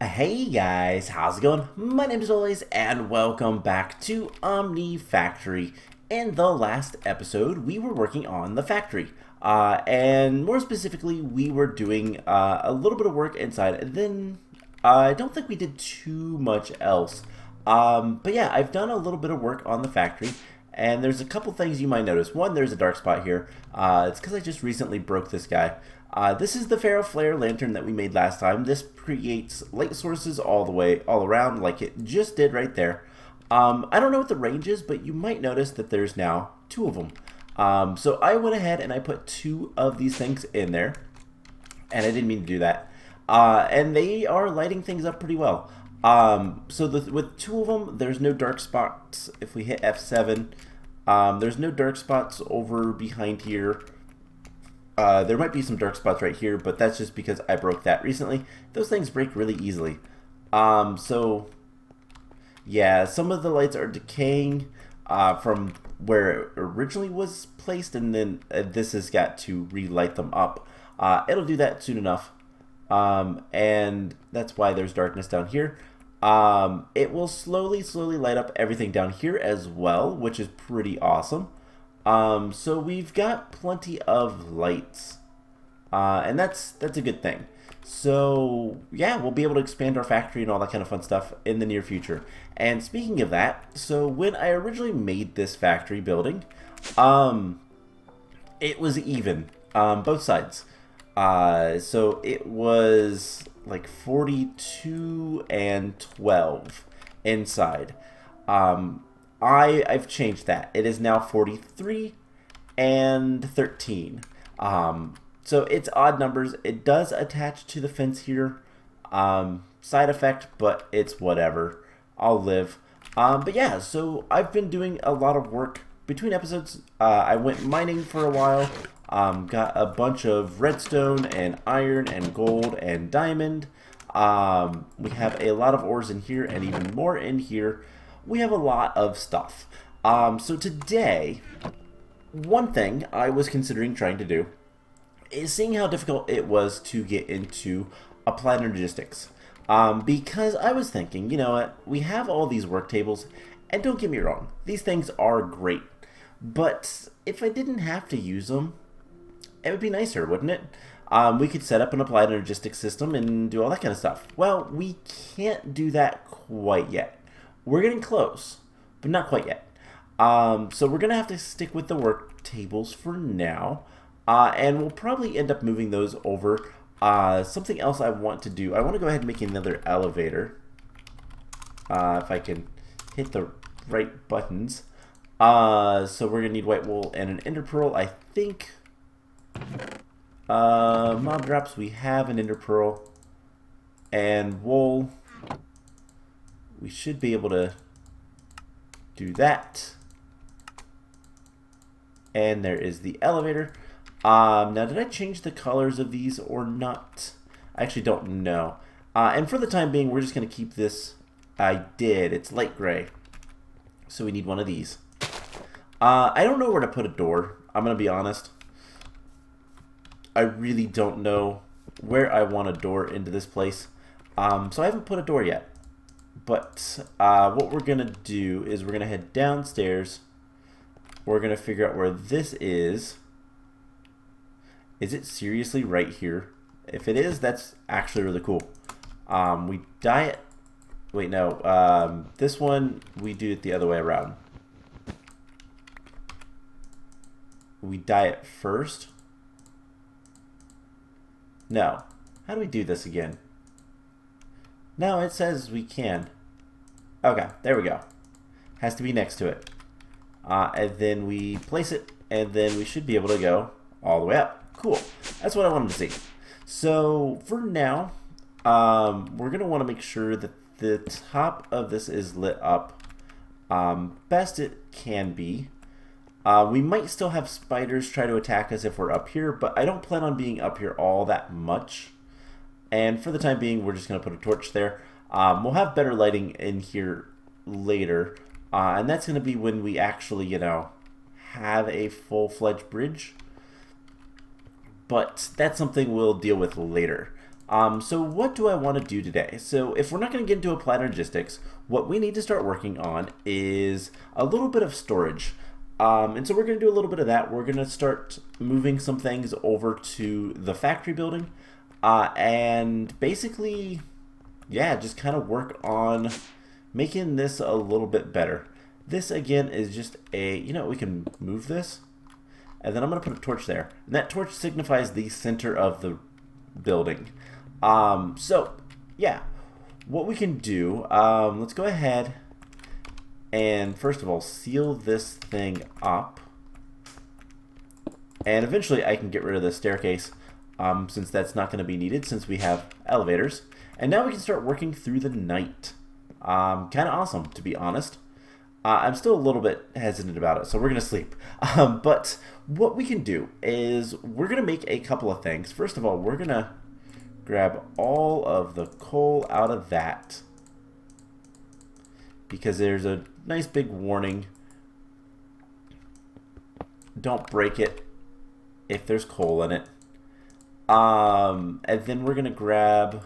Hey guys, how's it going? My name is Olays, and welcome back to Omnifactory. In the last episode, we were working on the factory. And more specifically, we were doing a little bit of work inside. And then I don't think we did too much else. But yeah, I've done a little bit of work on the factory. And there's a couple things you might notice. One, there's a dark spot here. It's because I just recently broke this guy. This is the Ferro Flare lantern that we made last time. This creates light sources all around, like it just did right there. I don't know what the range is, but you might notice that there's now two of them. So I went ahead and I put two of these things in there, and I didn't mean to do that. And they are lighting things up pretty well. With two of them, there's no dark spots. If we hit F7, there's no dark spots over behind here. There might be some dark spots right here, but that's just because I broke that recently. Those things break really easily. So yeah, some of the lights are decaying from where it originally was placed, and then this has got to relight them up. It'll do that soon enough, and that's why there's darkness down here. It will slowly light up everything down here as well, which is pretty awesome. So we've got plenty of lights, and that's a good thing. So yeah, we'll be able to expand our factory and all that kind of fun stuff in the near future. And speaking of that, so when I originally made this factory building, it was even, both sides. So it was like 42 and 12 inside. I've changed that. It is now 43 and 13. So it's odd numbers. It does attach to the fence here. Side effect, but it's whatever. I'll live. But yeah, so I've been doing a lot of work between episodes. I went mining for a while. Got a bunch of redstone and iron and gold and diamond. We have a lot of ores in here and even more in here. We have a lot of stuff. So today, one thing I was considering trying to do is seeing how difficult it was to get into applied logistics. Because I was thinking, you know what, we have all these work tables, and don't get me wrong, these things are great. But if I didn't have to use them, it would be nicer, wouldn't it? We could set up an applied logistics system and do all that kind of stuff. Well, we can't do that quite yet. We're getting close, but not quite yet. So we're going to have to stick with the work tables for now. And we'll probably end up moving those over. Something else I want to do, I want to go ahead and make another elevator. If I can hit the right buttons. So we're going to need white wool and an ender pearl, I think. Mob drops, we have an ender pearl. And wool. We should be able to do that. And there is the elevator. Now, did I change the colors of these or not? I actually don't know. And for the time being, we're just going to keep this. I did. It's light gray. So we need one of these. I don't know where to put a door. I'm going to be honest. I really don't know where I want a door into this place. So I haven't put a door yet. But what we're going to do is we're going to head downstairs. We're going to figure out where this is. Is it seriously right here? If it is, that's actually really cool. We dye it. Wait, no. This one, we do it the other way around. We dye it first. No. How do we do this again? No, it says we can. Okay, there we go. Has to be next to it. And then we place it, and then we should be able to go all the way up. Cool. That's what I wanted to see. So, for now, we're going to want to make sure that the top of this is lit up best it can be. We might still have spiders try to attack us if we're up here, but I don't plan on being up here all that much. And for the time being, we're just going to put a torch there. We'll have better lighting in here later. And that's going to be when we actually, you know, have a full-fledged bridge. But that's something we'll deal with later. So what do I want to do today? So if we're not going to get into applied logistics, what we need to start working on is a little bit of storage. And so we're going to do a little bit of that. We're going to start moving some things over to the factory building. And basically, yeah, just kind of work on making this a little bit better. This again is just a, we can move this, and then I'm going to put a torch there. And that torch signifies the center of the building. So yeah, what we can do, let's go ahead and first of all seal this thing up. And eventually I can get rid of the staircase, since that's not going to be needed since we have elevators. And now we can start working through the night. Kind of awesome, to be honest. I'm still a little bit hesitant about it, so we're going to sleep. But what we can do is we're going to make a couple of things. First of all, we're going to grab all of the coal out of that, because there's a nice big warning. Don't break it if there's coal in it. And then we're going to grab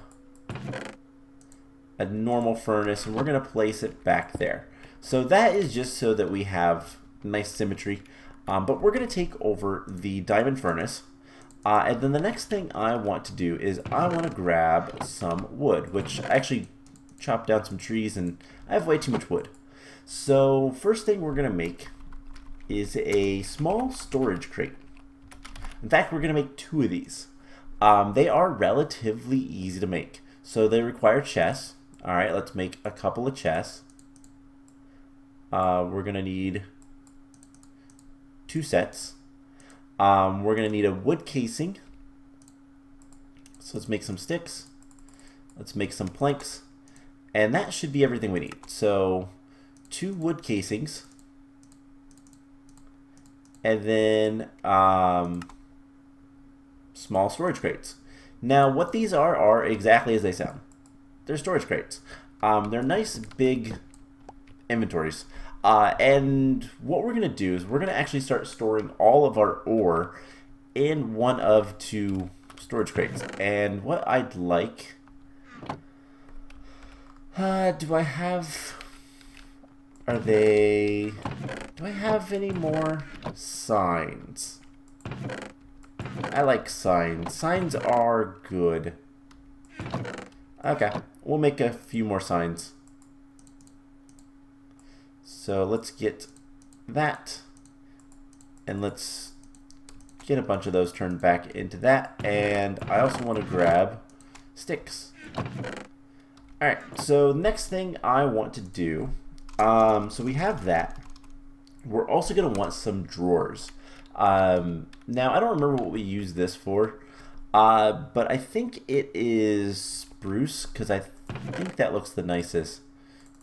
a normal furnace, and we're going to place it back there. So that is just so that we have nice symmetry. But we're going to take over the diamond furnace. And then the next thing I want to do is I want to grab some wood, which I actually chopped down some trees and I have way too much wood. So first thing we're going to make is a small storage crate. In fact, we're going to make 2 of these. They are relatively easy to make. So they require chests. Alright, let's make a couple of chests. We're going to need 2 sets. We're going to need a wood casing. So let's make some sticks. Let's make some planks. And that should be everything we need. So 2 wood casings. And then small storage crates. Now what these are exactly as they sound. They're storage crates. They're nice big inventories. And what we're going to do is we're going to actually start storing all of our ore in one of 2 storage crates. And what I'd like... do I have... do I have any more signs? I like signs. Signs are good. Okay, we'll make a few more signs. So let's get that, and let's get a bunch of those turned back into that. And I also want to grab sticks. Alright, so next thing I want to do, so we have that. We're also going to want some drawers. Now, I don't remember what we use this for, but I think it is spruce, because I think that looks the nicest.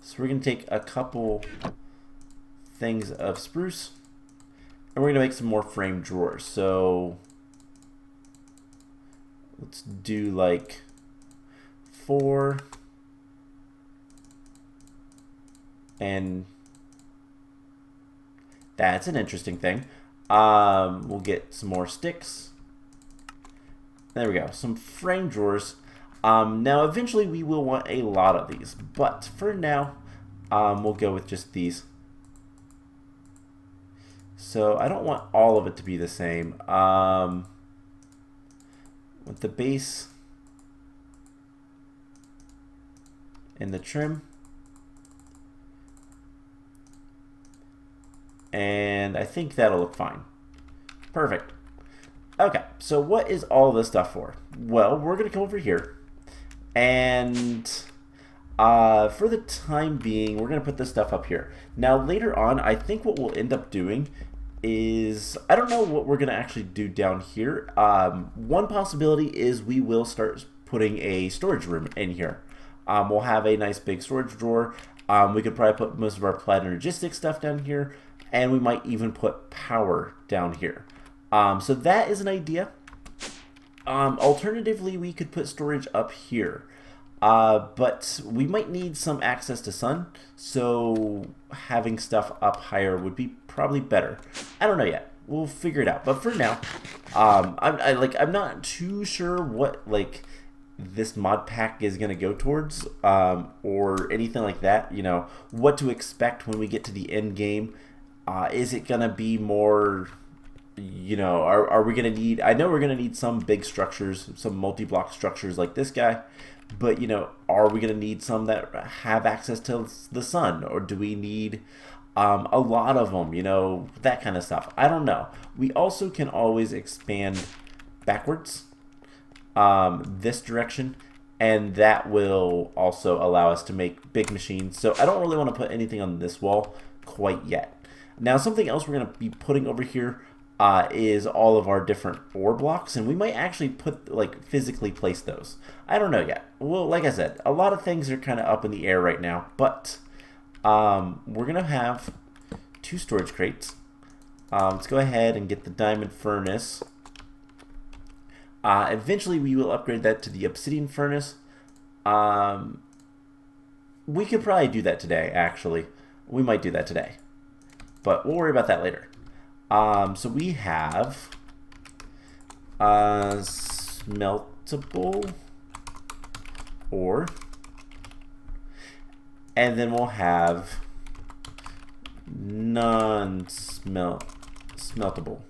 So we're going to take a couple things of spruce, and we're going to make some more frame drawers. So let's do like 4, and that's an interesting thing. We'll get some more sticks. There we go, some frame drawers. Now eventually we will want a lot of these, but for now we'll go with just these. So I don't want all of it to be the same. With the base and the trim. And I think that'll look fine. Perfect. Okay, so what is all this stuff for? Well, we're going to come over here. And for the time being, we're going to put this stuff up here. Now, later on, I think what we'll end up doing is, I don't know what we're going to actually do down here. One possibility is we will start putting a storage room in here. We'll have a nice big storage drawer. We could probably put most of our applied logistics stuff down here. And we might even put power down here. So that is an idea. Alternatively, we could put storage up here. But we might need some access to sun, so having stuff up higher would be probably better. I don't know yet. We'll figure it out. But for now, I'm not too sure what this mod pack is going to go towards, or anything like that. You know, what to expect when we get to the end game. Is it going to be more, you know, are we going to need, I know we're going to need some big structures, some multi-block structures like this guy, but, you know, are we going to need some that have access to the sun, or do we need a lot of them, you know, that kind of stuff. I don't know. We also can always expand backwards, this direction, and that will also allow us to make big machines. So I don't really want to put anything on this wall quite yet. Now, something else we're going to be putting over here is all of our different ore blocks, and we might actually put, like, physically place those. I don't know yet. Well, like I said, a lot of things are kind of up in the air right now, but we're going to have 2 storage crates. Let's go ahead and get the diamond furnace. Eventually, we will upgrade that to the obsidian furnace. We could probably do that today, actually. We might do that today, but we'll worry about that later. So we have smeltable ore, and then we'll have non-smeltable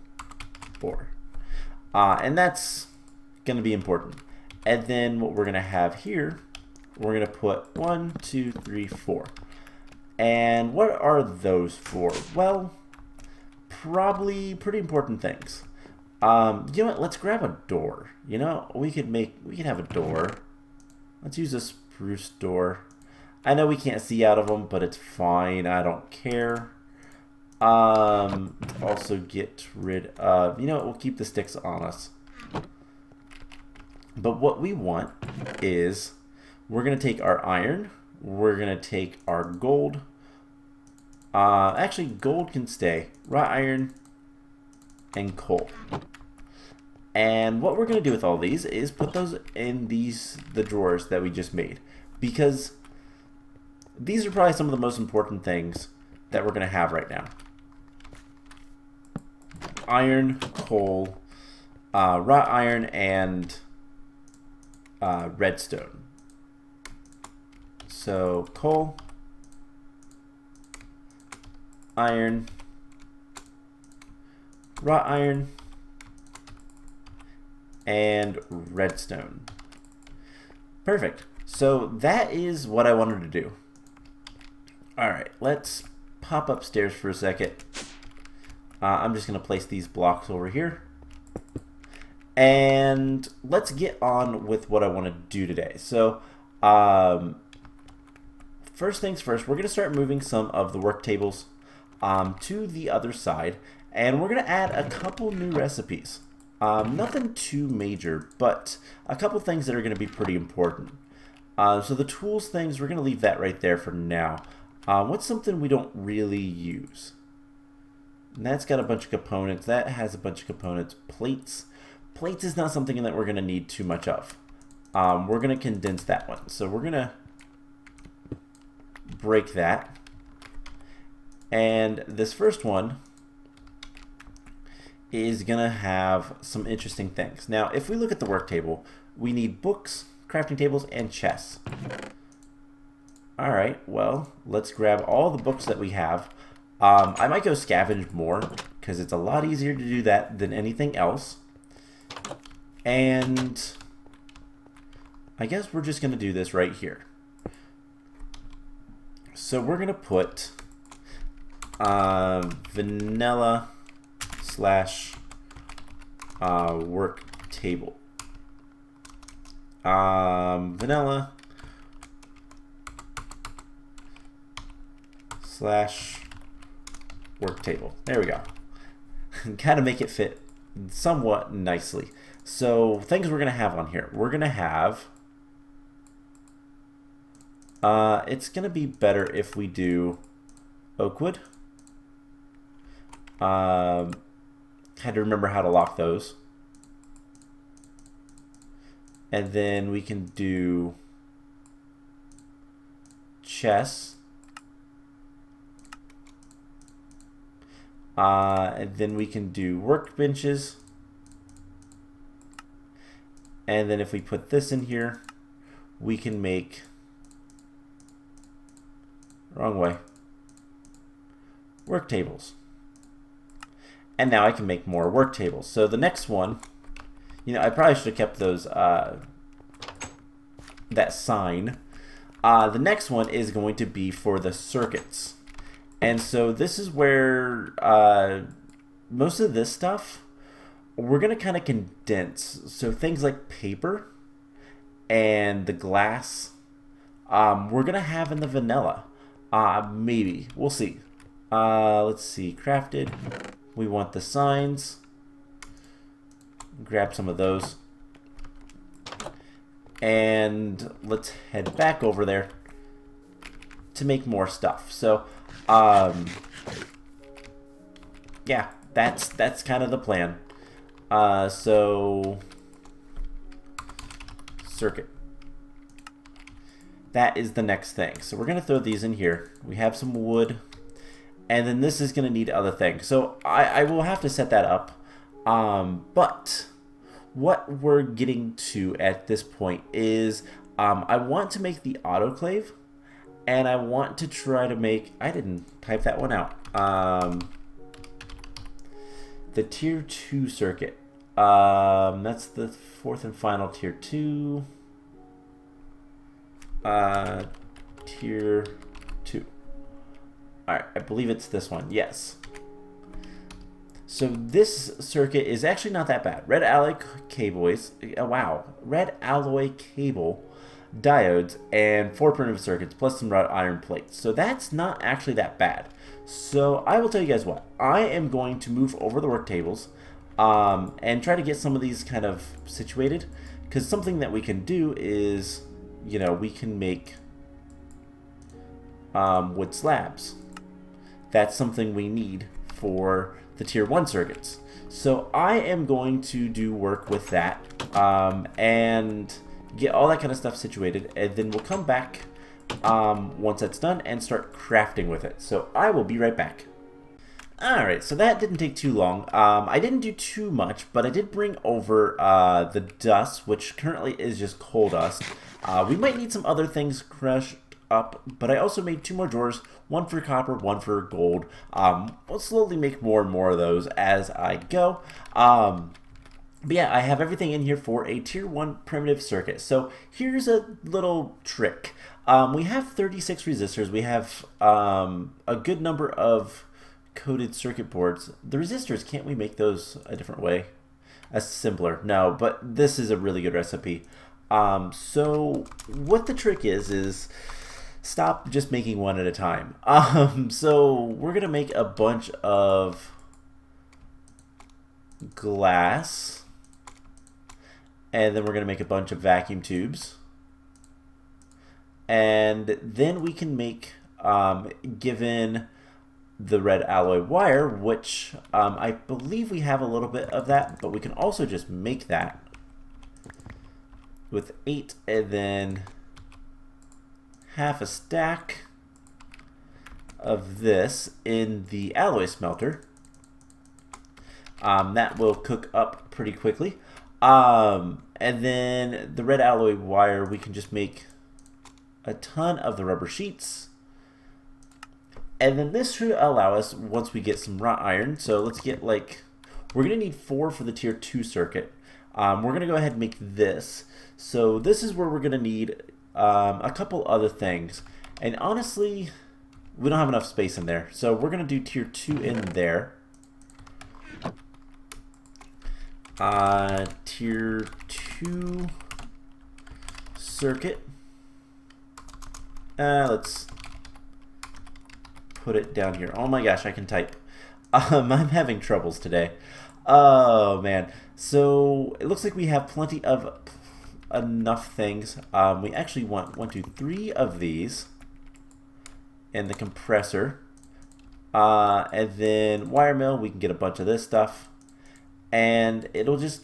ore, and that's going to be important. And then what we're going to have here, we're going to put 1, 2, 3, 4. And what are those for? Well, probably pretty important things. You know what? Let's grab a door. You know, we could have a door. Let's use a spruce door. I know we can't see out of them, but it's fine. I don't care. Also get rid of, you know what? We'll keep the sticks on us. But what we want is, we're going to take our iron. We're going to take our gold. Actually, gold can stay. Wrought iron and coal. And what we're going to do with all these is put those in the drawers that we just made, because these are probably some of the most important things that we're going to have right now. Iron, coal, wrought iron, and redstone. So coal, iron, wrought iron, and redstone. Perfect. So that is what I wanted to do. Alright, let's pop upstairs for a second. I'm just going to place these blocks over here. And let's get on with what I want to do today. So, first things first, we're going to start moving some of the work tables to the other side, and we're going to add a couple new recipes. Nothing too major, but a couple things that are going to be pretty important. So the tools things, we're going to leave that right there for now. What's something we don't really use? And that's got a bunch of components. That has a bunch of components. Plates. Plates is not something that we're going to need too much of. We're going to condense that one. So we're going to break that. And this first one is going to have some interesting things. Now, if we look at the work table, we need books, crafting tables, and chests. Alright, well, let's grab all the books that we have. I might go scavenge more, because it's a lot easier to do that than anything else. And I guess we're just going to do this right here. So we're going to put vanilla / work table. Vanilla / work table. There we go. Kind of make it fit somewhat nicely. So things we're going to have on here. We're going to have, it's going to be better if we do oak wood. Had to remember how to lock those. And then we can do chests. And then we can do workbenches. And then if we put this in here, we can make, wrong way, Worktables. And now I can make more Worktables. So the next one, you know, I probably should have kept those, that sign. The next one is going to be for the circuits. And so this is where most of this stuff we're going to kind of condense. So things like paper and the glass we're going to have in the vanilla. Maybe. We'll see. Let's see. Crafted. We want the signs. Grab some of those. And let's head back over there to make more stuff. So, yeah, that's kind of the plan. So circuit. That is the next thing. So we're going to throw these in here. We have some wood. And then this is going to need other things. So I will have to set that up. But what we're getting to at this point is I want to make the autoclave. And I want to try to make... I didn't type that one out. The Tier 2 circuit. That's the fourth and final Tier 2. Tier 2. Alright, I believe it's this one. Yes. So this circuit is actually not that bad. Red alloy cables. Wow. Red alloy cable diodes and 4 primitive circuits plus some wrought iron plates. So that's not actually that bad. So I will tell you guys what. I am going to move over the Worktables and try to get some of these kind of situated. Because something that we can do is, you know, we can make wood slabs. That's something we need for the Tier 1 circuits. So I am going to do work with that and get all that kind of stuff situated, and then we'll come back once that's done and start crafting with it. So I will be right back. Alright, so that didn't take too long. I didn't do too much, but I did bring over the dust, which currently is just coal dust. We might need some other things crushed up, but I also made 2 more drawers, one for copper, one for gold. We'll slowly make more and more of those as I go. But yeah, I have everything in here for a Tier 1 primitive circuit. So here's a little trick. We have 36 resistors. We have a good number of coded circuit boards. The resistors, can't we make those a different way? A simpler? No, but this is a really good recipe. So what the trick is stop just making one at a time. So we're going to make a bunch of glass. And then we're going to make a bunch of vacuum tubes. And then we can make, given the red alloy wire, which I believe we have a little bit of that, but we can also just make that with 8 and then half a stack of this in the alloy smelter. That will cook up pretty quickly. And then the red alloy wire, we can just make a ton of the rubber sheets. And then this should allow us, once we get some wrought iron, so let's get like, we're going to need 4 for the Tier 2 circuit. We're going to go ahead and make this. So this is where we're going to need a couple other things. And honestly, we don't have enough space in there. So we're going to do Tier 2 in there. Tier 2 circuit. Let's put it down here. Oh my gosh, I can type. I'm having troubles today. Oh man. So it looks like we have plenty of enough things. We actually want 1, 2, 3 of these and the compressor. And then wire mill, we can get a bunch of this stuff. And it'll just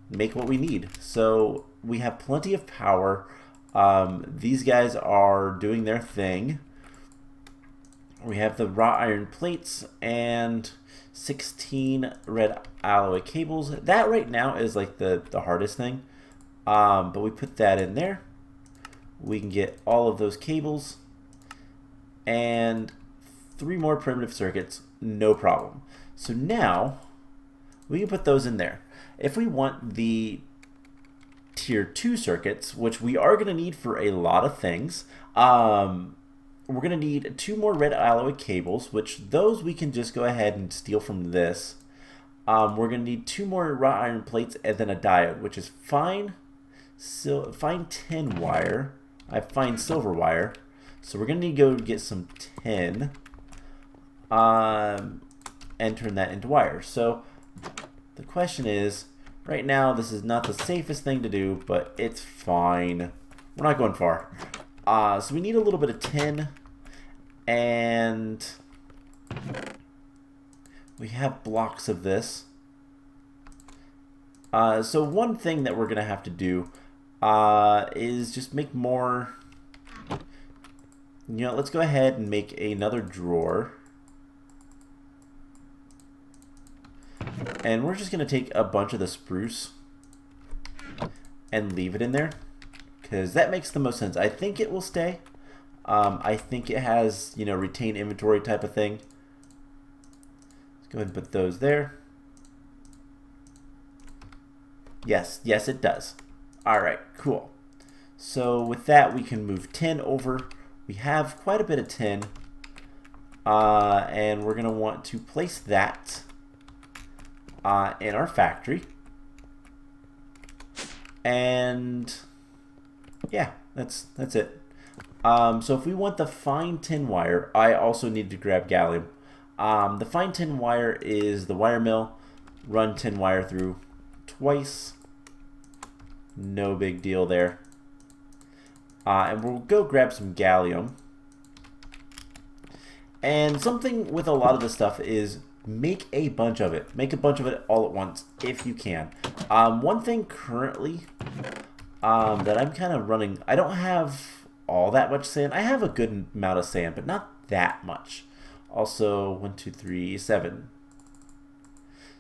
make what we need. So we have plenty of power. These guys are doing their thing. We have the wrought iron plates and 16 red alloy cables. That right now is like the hardest thing. But we put that in there. We can get all of those cables and 3 more primitive circuits, no problem. So now we can put those in there. If we want the tier 2 circuits, which we are going to need for a lot of things, we're going to need 2 more red alloy cables, which those we can just go ahead and steal from this. We're going to need 2 more wrought iron plates and then a diode, which is fine tin wire. I find silver wire. So we're going to need to go get some tin and turn that into wire. So the question is, right now this is not the safest thing to do, but it's fine. We're not going far. So we need a little bit of tin, and we have blocks of this. So one thing that we're going to have to do is just make more. Let's go ahead and make another drawer. And we're just going to take a bunch of the spruce and leave it in there, because that makes the most sense. I think it will stay. I think it has, retain inventory type of thing. Let's go ahead and put those there. Yes, it does. All right, cool. So with that, we can move tin over. We have quite a bit of tin, and we're going to want to place that in our factory. And yeah, that's it. So if we want the fine tin wire, I also need to grab gallium. The fine tin wire is the wire mill. Run tin wire through twice. No big deal there. And we'll go grab some gallium. And something with a lot of this stuff is make a bunch of it. Make a bunch of it all at once if you can. One thing currently that I'm kind of running, I don't have all that much sand. I have a good amount of sand, but not that much. Also, 1, 2, 3, 7.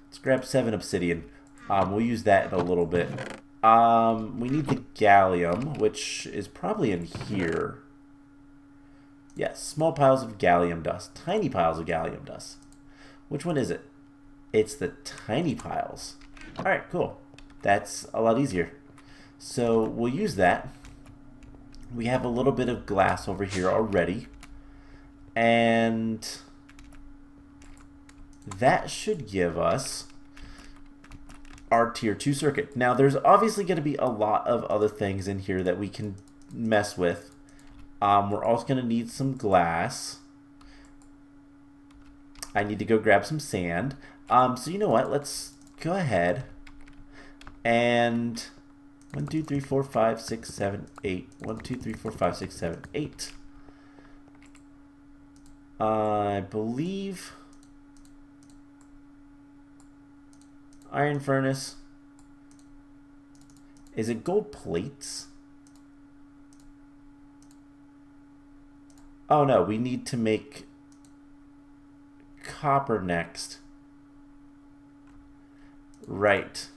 Let's grab 7 obsidian. We'll use that in a little bit. We need the gallium, which is probably in here. Yes, small piles of gallium dust. Tiny piles of gallium dust. Which one is it? It's the tiny piles. Alright, cool. That's a lot easier. So we'll use that. We have a little bit of glass over here already. And that should give us our tier 2 circuit. Now there's obviously going to be a lot of other things in here that we can mess with. We're also going to need some glass. I need to go grab some sand. So you know what? Let's go ahead and 1, 2, 3, 4, 5, 6, 7, 8. 1, 2, 3, 4, 5, 6, 7, 8. I believe iron furnace. Is it gold plates? Oh no, we need to make copper next. Right.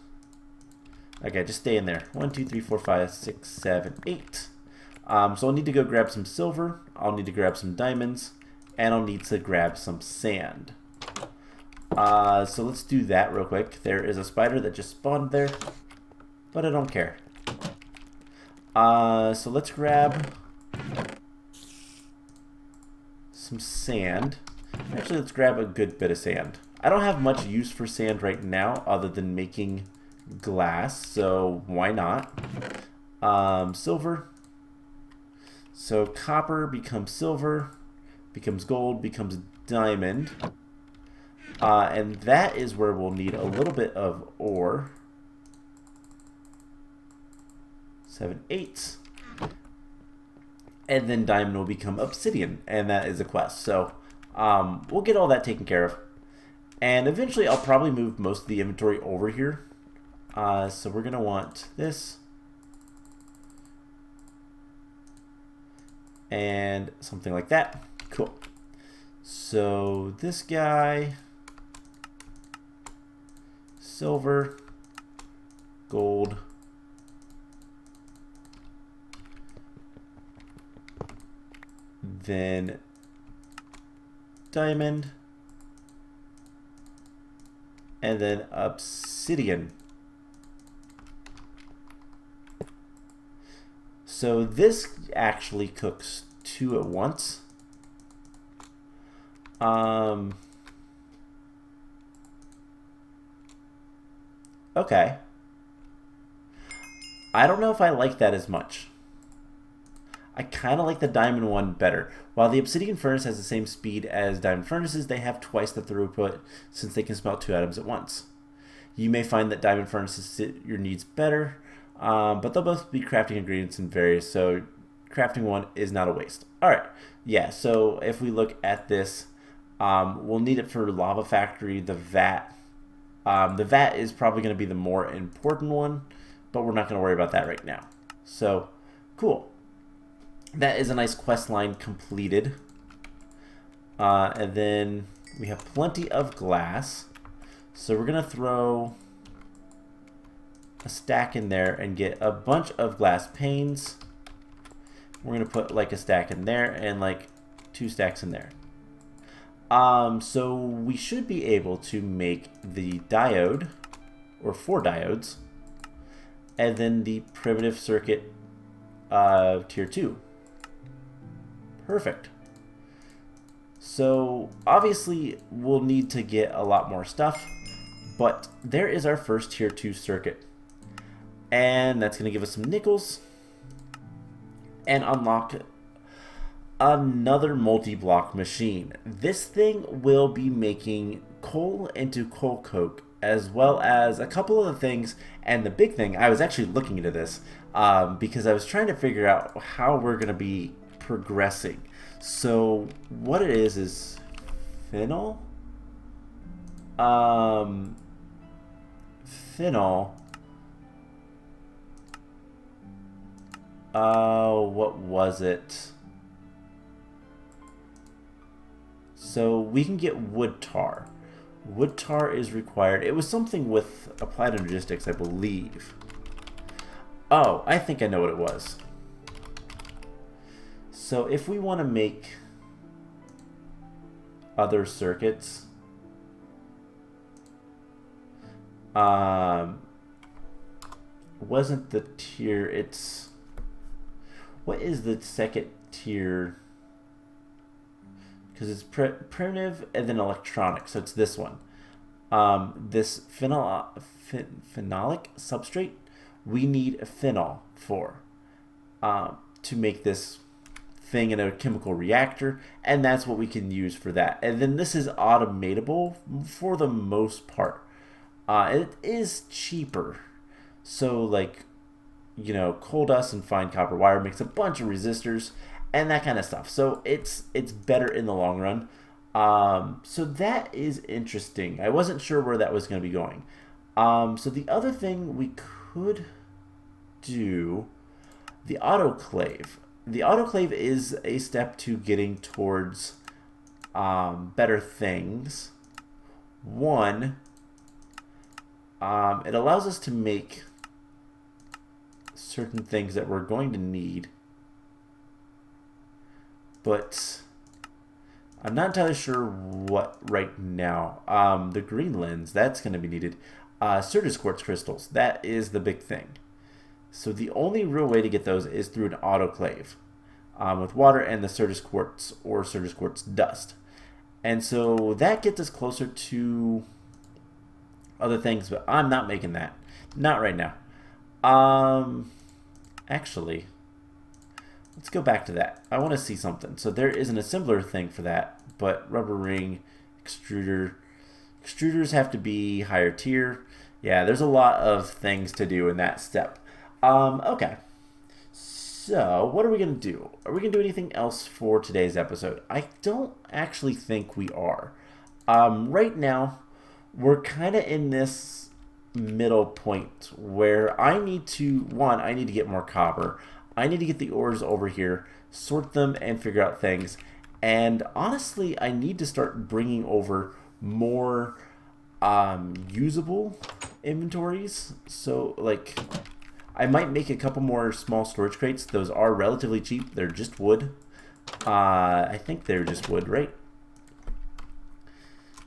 Okay, just stay in there. 1, 2, 3, 4, 5, 6, 7, 8. So I'll need to go grab some silver. I'll need to grab some diamonds. And I'll need to grab some sand. So let's do that real quick. There is a spider that just spawned there, but I don't care. So let's grab some sand. Actually, let's grab a good bit of sand. I don't have much use for sand right now other than making glass, so why not? Silver. So copper becomes silver, becomes gold, becomes diamond. And that is where we'll need a little bit of ore. 7, 8. And then diamond will become obsidian, and that is a quest. So we'll get all that taken care of. And eventually I'll probably move most of the inventory over here. So we're going to want this. And something like that. Cool. So this guy, silver, gold, then diamond, and then obsidian. So this actually cooks 2 at once. Okay. I don't know if I like that as much. I kind of like the diamond one better. While the obsidian furnace has the same speed as diamond furnaces, they have twice the throughput since they can smelt 2 items at once. You may find that diamond furnaces fit your needs better, but they'll both be crafting ingredients in various, so crafting one is not a waste. Alright, yeah, so if we look at this, we'll need it for lava factory, the vat. The vat is probably going to be the more important one, but we're not going to worry about that right now. So, cool. That is a nice quest line completed. And then we have plenty of glass. So we're going to throw a stack in there and get a bunch of glass panes. We're going to put like a stack in there and like 2 stacks in there. So we should be able to make the diode, or 4 diodes, and then the primitive circuit tier 2. Perfect. So obviously we'll need to get a lot more stuff, but there is our first tier 2 circuit. And that's going to give us some nickels and unlock another multi-block machine. This thing will be making coal into coal coke, as well as a couple of the things. And the big thing, I was actually looking into this because I was trying to figure out how we're going to be progressing. So what it is phenol. Phenol. What was it? So we can get wood tar. Wood tar is required. It was something with applied logistics, I believe. Oh, I think I know what it was. So if we want to make other circuits, wasn't the tier, it's, what is the second tier? Because it's primitive and then electronic, so it's this one. This phenolic substrate, we need phenol for to make this thing in a chemical reactor, and that's what we can use for that. And then this is automatable for the most part. It is cheaper, so like, you know, coal dust and fine copper wire makes a bunch of resistors and that kind of stuff. So it's better in the long run. So that is interesting. I wasn't sure where that was going to be going. So the other thing we could do, the autoclave. The autoclave is a step to getting towards better things. One, it allows us to make certain things that we're going to need, but I'm not entirely sure what right now. The green lens, that's going to be needed. Surges quartz crystals, that is the big thing. So the only real way to get those is through an autoclave with water and the Surges quartz or Surges quartz dust. And so that gets us closer to other things, but I'm not making that. Not right now. Actually, let's go back to that. I want to see something. So there is an assembler thing for that, but rubber ring, extruder. Extruders have to be higher tier. Yeah, there's a lot of things to do in that step. Okay. So, what are we going to do? Are we going to do anything else for today's episode? I don't actually think we are. Right now, we're kind of in this middle point where I need to, I need to get more copper. I need to get the ores over here, sort them, and figure out things. And honestly, I need to start bringing over more usable inventories. So, like, I might make a couple more small storage crates. Those are relatively cheap. They're just wood. I think they're just wood, right?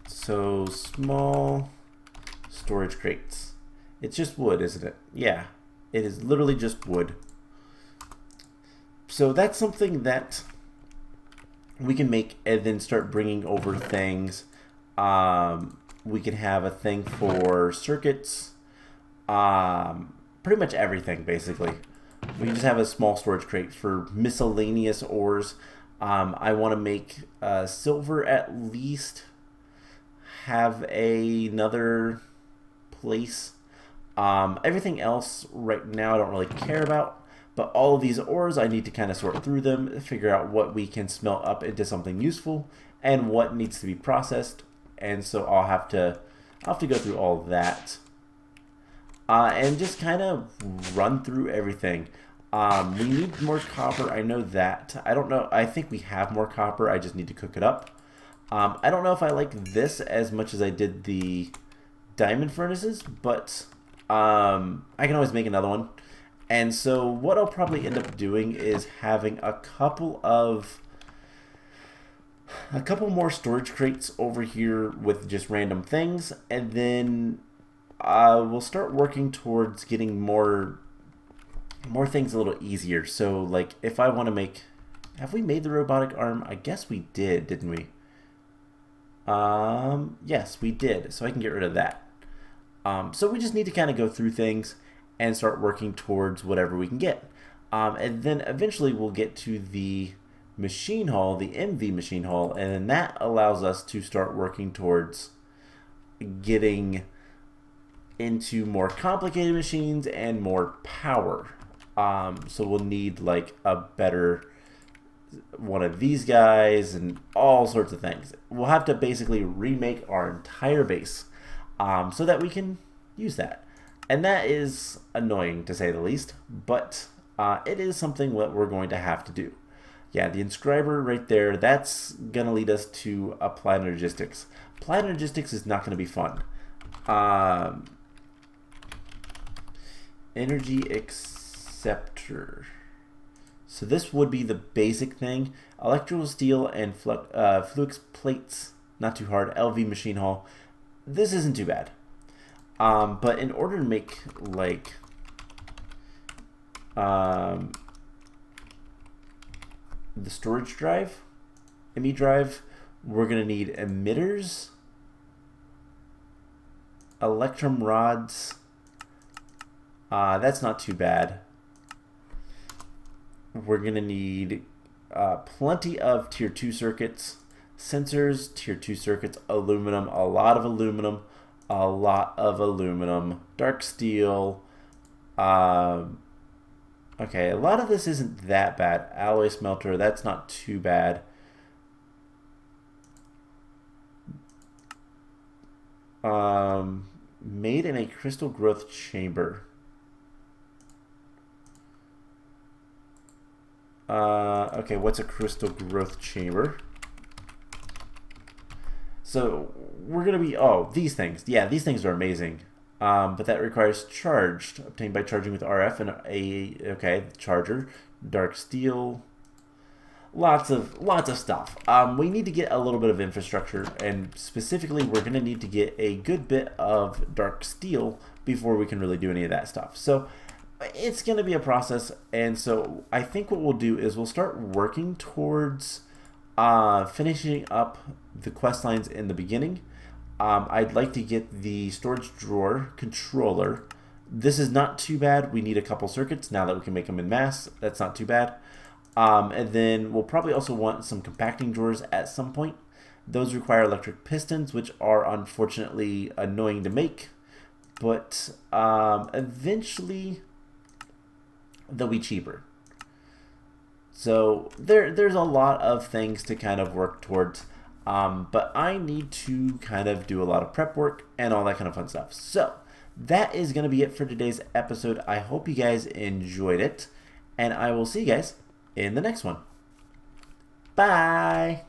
So small storage crates. It's just wood, isn't it? Yeah, it is literally just wood. So that's something that we can make and then start bringing over things. We can have a thing for circuits, pretty much everything basically. We just have a small storage crate for miscellaneous ores. I want to make silver at least have another place. Everything else right now I don't really care about. But all of these ores, I need to kind of sort through them, figure out what we can smelt up into something useful, and what needs to be processed. And so I'll have to go through all of that, and just kind of run through everything. We need more copper. I know that. I don't know. I think we have more copper. I just need to cook it up. I don't know if I like this as much as I did the diamond furnaces, but I can always make another one. And so what I'll probably end up doing is having a couple more storage crates over here with just random things, and then we'll start working towards getting more things a little easier. So like if I want to make, have we made the robotic arm? I guess we did, didn't we? Yes, we did. So I can get rid of that. So we just need to kind of go through things and start working towards whatever we can get. And then eventually we'll get to the machine hall, the MV machine hall, and then that allows us to start working towards getting into more complicated machines and more power. So we'll need like a better one of these guys and all sorts of things. We'll have to basically remake our entire base so that we can use that. And that is annoying to say the least, but it is something that we're going to have to do. Yeah, the inscriber right there, that's going to lead us to applied logistics. Applied logistics is not going to be fun. Energy acceptor. So this would be the basic thing. Electrical steel and flux plates, not too hard. LV machine hall. This isn't too bad. But in order to make like the storage drive, ME drive, we're gonna need emitters, electrum rods. That's not too bad. We're gonna need plenty of tier 2 circuits, sensors, tier 2 circuits, aluminum, a lot of aluminum. Dark steel. Okay, a lot of this isn't that bad. Alloy smelter, that's not too bad. Made in a crystal growth chamber. Okay, what's a crystal growth chamber? So we're going to be, these things. Yeah, these things are amazing. But that requires charged, obtained by charging with RF and a charger, dark steel, lots of stuff. We need to get a little bit of infrastructure, and specifically we're going to need to get a good bit of dark steel before we can really do any of that stuff. So it's going to be a process, and so I think what we'll do is we'll start working towards finishing up the quest lines in the beginning. I'd like to get the storage drawer controller. This is not too bad. We need a couple circuits now that we can make them in mass. That's not too bad. And then we'll probably also want some compacting drawers at some point. Those require electric pistons, which are unfortunately annoying to make, but eventually they'll be cheaper. So there's a lot of things to kind of work towards. But I need to kind of do a lot of prep work and all that kind of fun stuff. So that is going to be it for today's episode. I hope you guys enjoyed it, and I will see you guys in the next one. Bye!